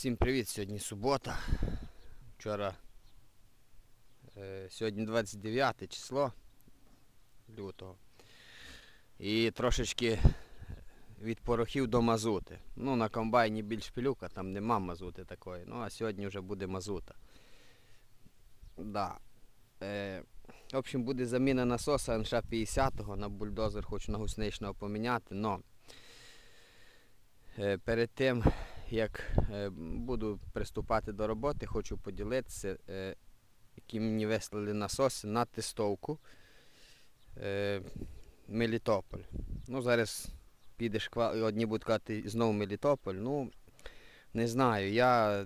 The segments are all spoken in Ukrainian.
Всім привіт, сьогодні субота. Сьогодні 29 число лютого. І трошечки від порохів до мазути. Ну, на комбайні більш пилюка, там нема мазути такої. Ну, а сьогодні вже буде мазута. Да. В общем, буде заміна насоса НШ-50 на бульдозер, хочу на гусничного поміняти, но перед тим, як буду приступати до роботи, хочу поділитися, які мені вислали насоси на тестовку Мелітополь. Ну, зараз підеш, одні будуть казати, знову Мелітополь. Ну, не знаю, я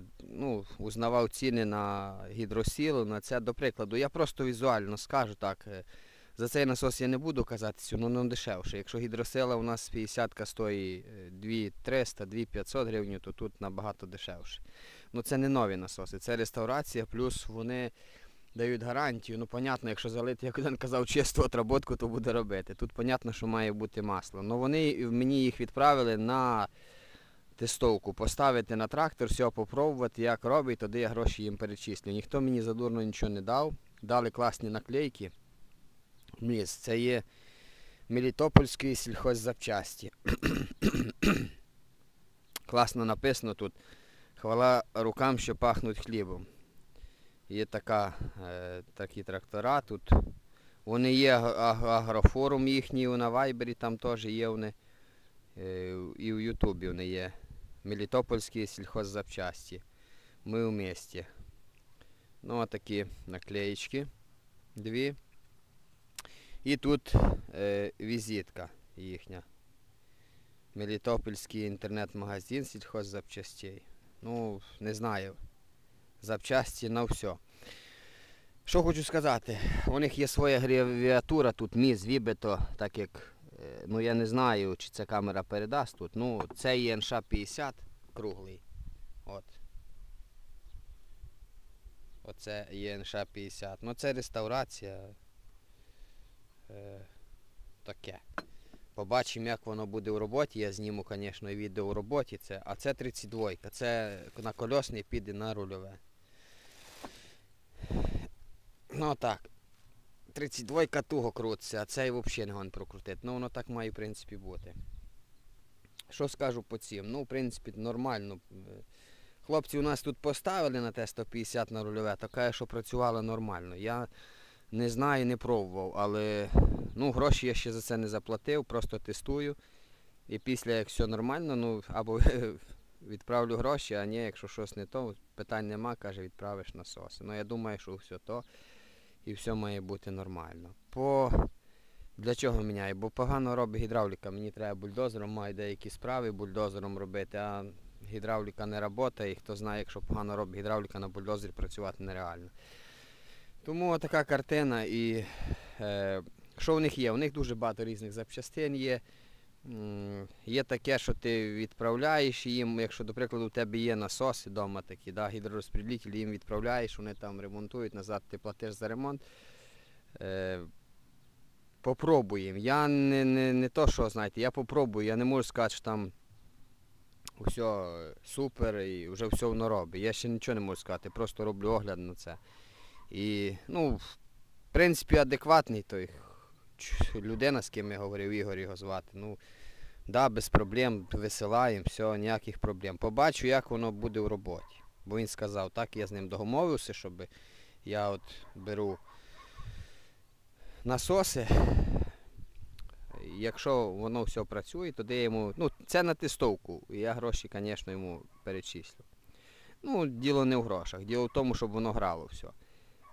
узнавав ціни на гідросілу, на це, до прикладу. Я просто візуально скажу так, за цей насос я не буду казати, ну дешевше. Якщо гідросила у нас 50-ка стоїть 2300-2500 гривень, то тут набагато дешевше. Ну це не нові насоси, це реставрація, плюс вони дають гарантію. Ну, понятно, якщо залити, як один казав, чисту отработку, то буде робити. Тут понятно, що має бути масло. Ну вони мені їх відправили на тестовку, поставити на трактор, все попробувати, як робить, тоді я гроші їм перечислю. Ніхто мені задурно нічого не дав, дали класні наклейки. Це є Мелітопольські сільхоззапчасті. Класно написано тут. Хвала рукам, що пахнуть хлібом. Є такі трактора тут. Вони є, агрофорум їхній на Вайбері, там теж є вони. І в Ютубі вони є. Мелітопольські сільхоззапчасті. Ми в місті. Ну, такі наклеєчки. Дві. І тут візитка їхня. Мелітопольський інтернет-магазин сільхоззапчастей. Ну, не знаю. Запчасті на все. Що хочу сказати. У них є своя гравіатура, тут міс, вібето, так як, ну я не знаю, чи ця камера передасть тут. Ну, це є НШ-50 круглий. От. Оце є НШ-50. Ну, це реставрація. Таке. Побачимо, як воно буде у роботі. Я зніму, звісно, відео у роботі. А це 32. Це на колесний піде на рульове. Ну так. 32 туго крутиться, а цей взагалі не гон прокрутити. Ну воно так має в принципі бути. Що скажу по цим? Ну, в принципі, нормально. Хлопці у нас тут поставили на Т-150 на рульове, то каже, що працювало нормально. Я не знаю, не пробував, але ну, гроші я ще за це не заплатив, просто тестую. І після, як все нормально, ну, або відправлю гроші, а ні, якщо щось не то, питань нема, каже, відправиш насоси. Ну, я думаю, що все то і все має бути нормально. Для чого міняю? Бо погано робить гідравліка, мені треба бульдозером, маю деякі справи бульдозером робити, а гідравліка не працює, і хто знає, якщо погано робить гідравліка, на бульдозері працювати нереально. Тому така картина. І що в них є? У них дуже багато різних запчастин є. Є таке, що ти відправляєш їм, якщо, до прикладу, у тебе є насоси вдома такі, да, гідророзпределителі, їм відправляєш, вони там ремонтують, назад ти платиш за ремонт. Попробуємо. Я не то, що, знаєте, я попробую, я не можу сказати, що там все супер і вже все воно робить. Я ще нічого не можу сказати, просто роблю огляд на це. І, ну, в принципі, адекватний той людина, з ким я говорив, Ігор його звати. Ну, да, без проблем, висилаємо, все, ніяких проблем. Побачу, як воно буде в роботі. Бо він сказав, так, я з ним домовився, щоб я от беру насоси. Якщо воно все працює, тоді я йому, ну, це на тестовку, і я гроші, звісно, йому перечислю. Ну, діло не в грошах, діло в тому, щоб воно грало все.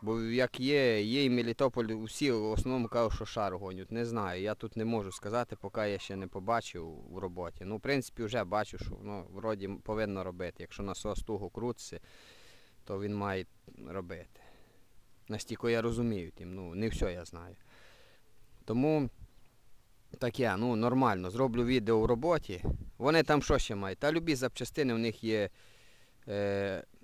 Бо як є і Мелітополь, усі в основному кажуть, що шар гонять. Не знаю, я тут не можу сказати, поки я ще не побачив в роботі. Ну, в принципі, вже бачу, що воно вроді повинно робити. Якщо насос туго крутиться, то він має робити. Настільки я розумію тим, ну, не все я знаю. Тому таке, ну, нормально, зроблю відео в роботі. Вони там що ще мають? Та любі запчастини, в них є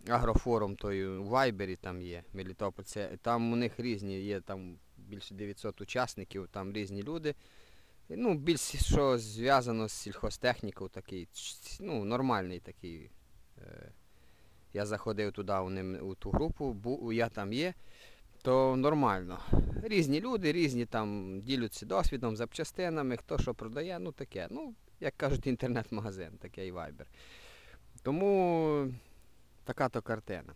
агрофорум, той у Вайбері там є, Мелітополь. Там у них різні, є там більше 900 учасників, там різні люди. Ну, більш що зв'язано з сільхозтехнікою, такий, ну, нормальний такий я заходив туди у ту групу, я там є, то нормально. Різні люди, різні там діляться досвідом, запчастинами, хто що продає, ну таке. Ну, як кажуть, інтернет-магазин, таке і Viber. Тому така-то картина.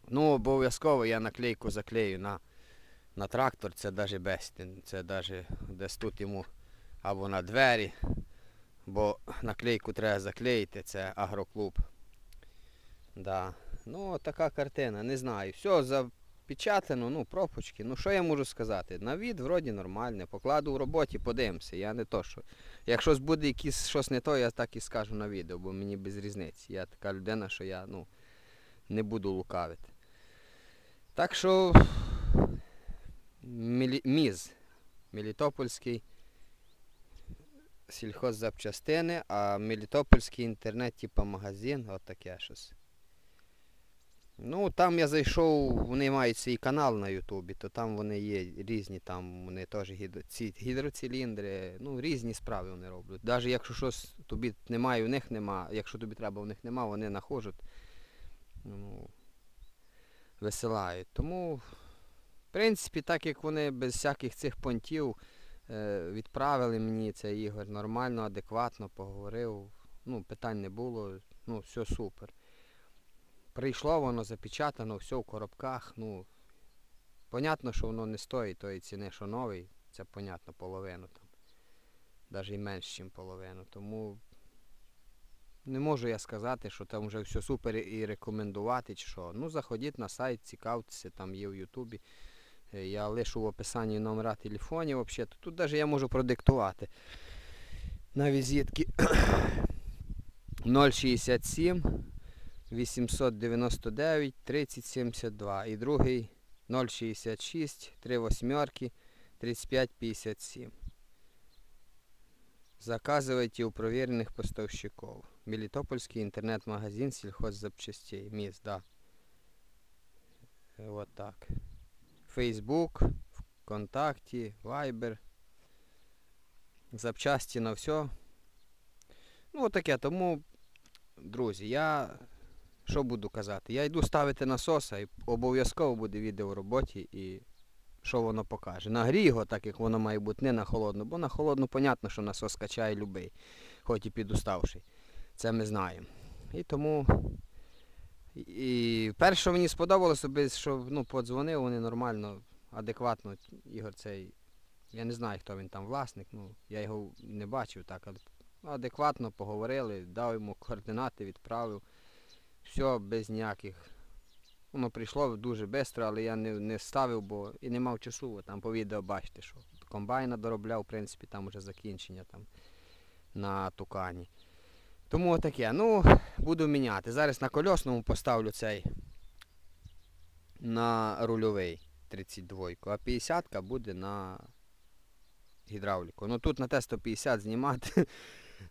Ну, обов'язково я наклейку заклею на трактор, це навіть безцінь, це навіть десь тут йому або на двері, бо наклейку треба заклеїти, це агроклуб. Да. Ну, така картина, не знаю. Все запечатано, ну, пропучки. Ну, що я можу сказати? На від, вроді, нормальне. Покладу в роботі, подивимося. Я не то, що... Якщо буде щось не то, я так і скажу на відео, бо мені без різниці. Я така людина, що я, ну, не буду лукавити. Так що... МІЗ. Мелітопольський сільхоззапчастини, а Мелітопольський інтернет, типу магазин, от таке щось. Ну, там я зайшов, вони мають свій канал на Ютубі, то там вони є різні, там вони теж гідроциліндри, ну, різні справи вони роблять. Навіть якщо щось тобі немає, у них нема, якщо тобі треба, у них нема, вони знаходять, ну, висилають. Тому, в принципі, так як вони без всяких цих понтів відправили мені цей Ігор нормально, адекватно поговорив, ну, питань не було, ну, все супер. Прийшло воно запечатано, все в коробках, ну, понятно, що воно не стоїть тої ціни, що новий, це понятно, половину там, навіть і менше, ніж половину, тому не можу я сказати, що там вже все супер і рекомендувати, чи що. Ну, заходіть на сайт, цікавтеся, там є в Ютубі, я лишу в описанні номера телефонів, взагалі, тут навіть я можу продиктувати на візитки 067 899 3072 і другий 066 38 35 57. Заказывайте у проверенных поставщиков. Мелитопольский интернет-магазин сельхоззапчастей. МИЗ, да. Вот так. Facebook, ВКонтакте, Viber. Запчасті на все. Ну, от таке. Тому, друзі, я... Що буду казати? Я йду ставити насоса і обов'язково буде відео в роботі і що воно покаже. Нагрій його, так як воно має бути, не на холодну, бо на холодну, понятно, що насос качає любий, хоч і підуставший. Це ми знаємо. І тому... І перше, що мені сподобалося, що, ну, подзвонив, вони нормально, адекватно, Ігор цей, я не знаю, хто він там власник, ну, я його не бачив так, адекватно поговорили, дав йому координати, відправив. Все, без ніяких. Воно прийшло дуже швидко, але я не ставив, бо і не мав часу. Там по відео бачите, що комбайна доробляв, в принципі, там вже закінчення там на Тукані. Тому отаке. Ну, буду міняти. Зараз на колесному поставлю цей на рульовий 32, а 50-ка буде на гідравліку. Ну тут на Т-150 знімати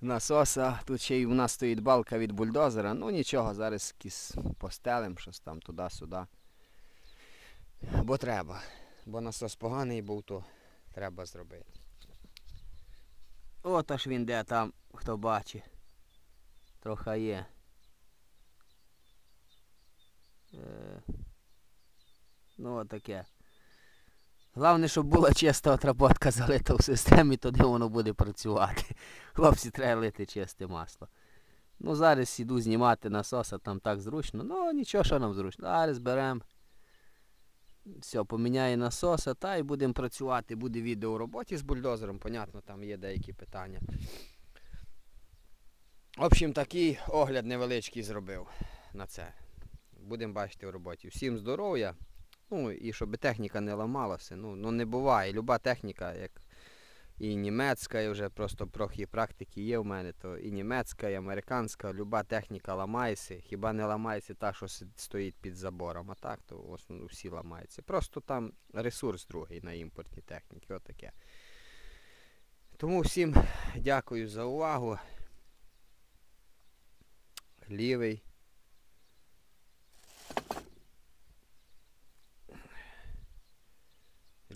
насоса, тут ще й у нас стоїть балка від бульдозера, ну нічого, зараз постелим щось там туди-сюди. Бо треба, бо насос поганий був, то треба зробити. От аж він де там, хто бачить, трохи є. Ну отаке. Головне, щоб була чиста отработка залита в системі, тоді воно буде працювати. Хлопці, треба лити чисте масло. Ну, зараз іду знімати насоса, там так зручно. Ну, нічого, що нам зручно. Зараз беремо. Все, поміняє насоса, та й будемо працювати. Буде відео у роботі з бульдозером, понятно, там є деякі питання. В общем, такий огляд невеличкий зробив на це. Будемо бачити в роботі. Всім здоров'я. Ну, і щоб техніка не ламалася. Ну не буває. Люба техніка, як і німецька, і вже просто трохи практики є в мене, то і німецька, і американська, люба техніка ламається. Хіба не ламається та, що стоїть під забором, а так, то в основному всі ламаються. Просто там ресурс другий на імпортні техніки, отаке. Тому всім дякую за увагу. Лівий.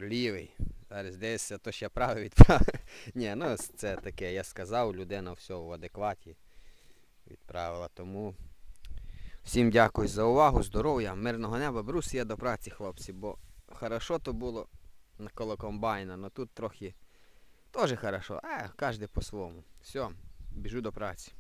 Лівий. Зараз десь, то ще правий відправив. Ні, ну це таке, я сказав, людина все в адекваті відправила. Тому Всім дякую за увагу, здоров'я, мирного неба, брусія до праці, хлопці, бо хорошо то було коло комбайна, но тут трохи теж хорошо, кожен по-своєму. Все, біжу до праці.